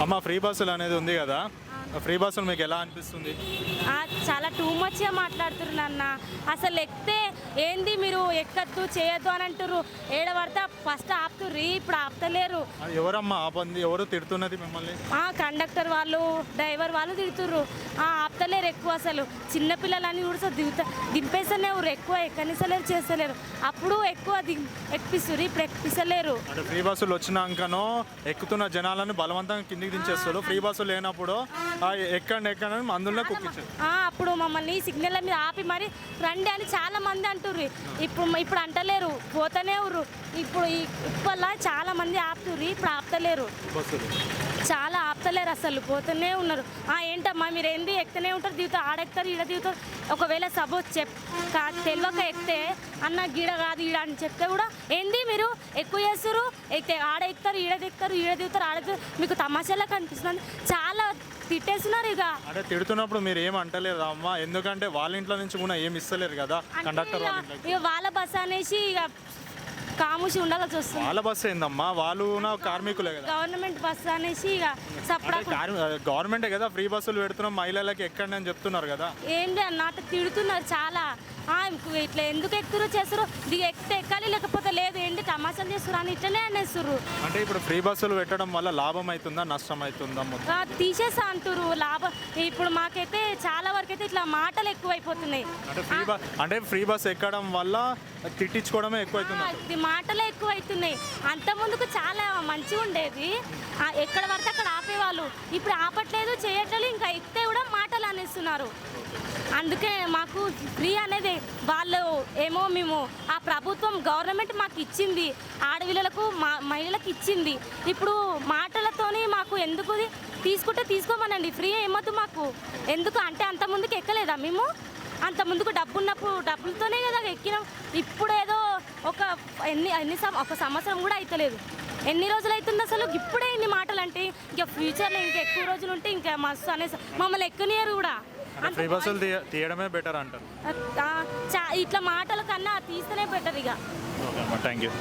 అమ్మ ఫ్రీ బస్సులు అనేది ఉంది కదా, ఫ్రీ బస్సులు మీకు ఎలా అనిపిస్తుంది? చాలా టూ మచ్గా మాట్లాడుతున్నారు అన్న. అసలు ఎక్కితే ఏంది మీరు ఎక్కద్దు చేయొద్దు అని అంటారు. ఏడబడితే ఫస్ట్ ఆపుతుర్రి, ఇప్పుడు ఆపుతలేరు. అది ఎవరమ్మా ఆపంది? ఎవరు తిడుతున్నది మిమ్మల్ని? కండక్టర్ వాళ్ళు డ్రైవర్ వాళ్ళు తిడుతుర్రు. ఆపుతలేరు ఎక్కువ. అసలు చిన్నపిల్లలని కూడా దింపేస్తేనే ఎక్కువ ఎక్కనిస్తలేరు, చేస్తలేరు. అప్పుడు ఎక్కువ ఎక్కిపిస్తుర్రు, ఇప్పుడు ఎక్కిపిస్తలేరు. అంటే ఫ్రీ బస్సులు వచ్చినాకనో ఎక్కుతున్న జనాలను బలవంతంగా కిందికి దించేస్తారు. ఫ్రీ బస్సులు లేనప్పుడు ఎక్కండి అందులో కుక్కించారు. అప్పుడు మమ్మల్ని సిగ్నల్ మీద ఆపి మరి రండి అని చాలా మంది అంటుర్రు. ఇప్పుడు అంటలేరు, పోతూనే ఉర్రు. ఇప్పుడు చాలా మంది ఆపుతుర్రు, ఇప్పుడు ఆపుతలేరు. చాలా ఆపుతలేరు, అసలు పోతూనే ఉన్నారు. ఏంటమ్మా మీరు ఏంది ఎక్తూనే ఉంటారు, దిగుతారు, ఆడెక్తారు, ఈడ దిగుతారు. ఒకవేళ సపోజ్ తెలియక ఎక్కితే అన్న గీడ కాదు ఈడ అని చెప్తే కూడా ఏంది మీరు ఎక్కువ చేస్తారు, ఆడ ఎక్కుతారు, ఈడ దిగుతారు, ఈడ దిగుతారు, ఆడతారు. మీకు తమాషాలా కనిపిస్తుంది. చాలా తిట్టేస్తున్నారు. ఇక అంటే తిడుతున్నప్పుడు మీరు ఏం అంటలేరు అమ్మా? ఎందుకంటే వాళ్ళ ఇంట్లో నుంచి కూడా ఏమి ఇస్తలేరు కదా కండక్టర్. ఇక వాళ్ళ బస్ అనేసి ఇక కాముషి ఉండాల్సి వస్తుంది. వాళ్ళ బస్సు ఏందమ్మా, వాళ్ళు కార్మికులే కదా. గవర్నమెంట్ బస్ అనేసి ఇక గవర్నమెంటే కదా ఫ్రీ బస్సులు పెడుతున్నాం మహిళలకి ఎక్కండి అని చెప్తున్నారు కదా. ఏంటి అన్నట్టు తిడుతున్నారు చాలా. ఇట్లా ఎందుకు ఎక్కుతారో చేస్తారు, ఎక్కితే ఎక్కాలి లేకపోతే లేదు, ఏంటి తమాషాలు చేస్తారు అని ఇట్లనే అనేస్తారు. అంటే ఇప్పుడు ఫ్రీ బస్సులు పెట్టడం వల్ల లాభం అవుతుందా నష్టం అవుతుందా? తీసేస్తా అంటారు లాభం. ఇప్పుడు మాకైతే చాలా వరకు అయితే ఇట్లా మాటలు ఎక్కువైపోతున్నాయి. అంటే ఫ్రీ బస్ ఎక్కడం వల్ల తిట్టించుకోవడమే ఎక్కువైతుంది, మాటలే ఎక్కువైతున్నాయి. అంత ముందుకు చాలా మంచిగా ఉండేది, ఎక్కడ పడితే అక్కడ ఆపేవాళ్ళు. ఇప్పుడు ఆపట్లేదు, చేయట్లేదు, ఇంకా ఎక్కితే కూడా మాటలు అనేస్తున్నారు. అందుకే మాకు ఫ్రీ అనేది వాళ్ళు ఏమో మేము ఆ ప్రభుత్వం గవర్నమెంట్ మాకు ఇచ్చింది, ఆడపిల్లలకు మహిళలకు ఇచ్చింది. ఇప్పుడు మాటలతోని మాకు ఎందుకు తీసుకుంటే తీసుకోమనండి, ఫ్రీ ఏమొద్దు మాకు. ఎందుకు అంటే అంత ముందుకు ఎక్కలేదా మేము? అంత ముందుకు డబ్బు ఉన్నప్పుడు డబ్బులతోనే కదా ఎక్కినాం. ఇప్పుడు ఏదో ఒక సంవత్సరం కూడా అవుతలేదు. ఎన్ని రోజులు అవుతుంది అసలు? ఇప్పుడే ఇన్ని మాటలు అంటే ఇంకా ఫ్యూచర్లో ఇంకా ఎక్కువ రోజులు ఉంటే ఇంకా మస్తు అనేసి మమ్మల్ని ఎక్కనియరు కూడా. ఫ్రీ బస్సులు తీయడమే బెటర్ అంటారు. ఇట్లా మాటల కన్నా తీస్తేనే బెటర్ ఇక. Thank you.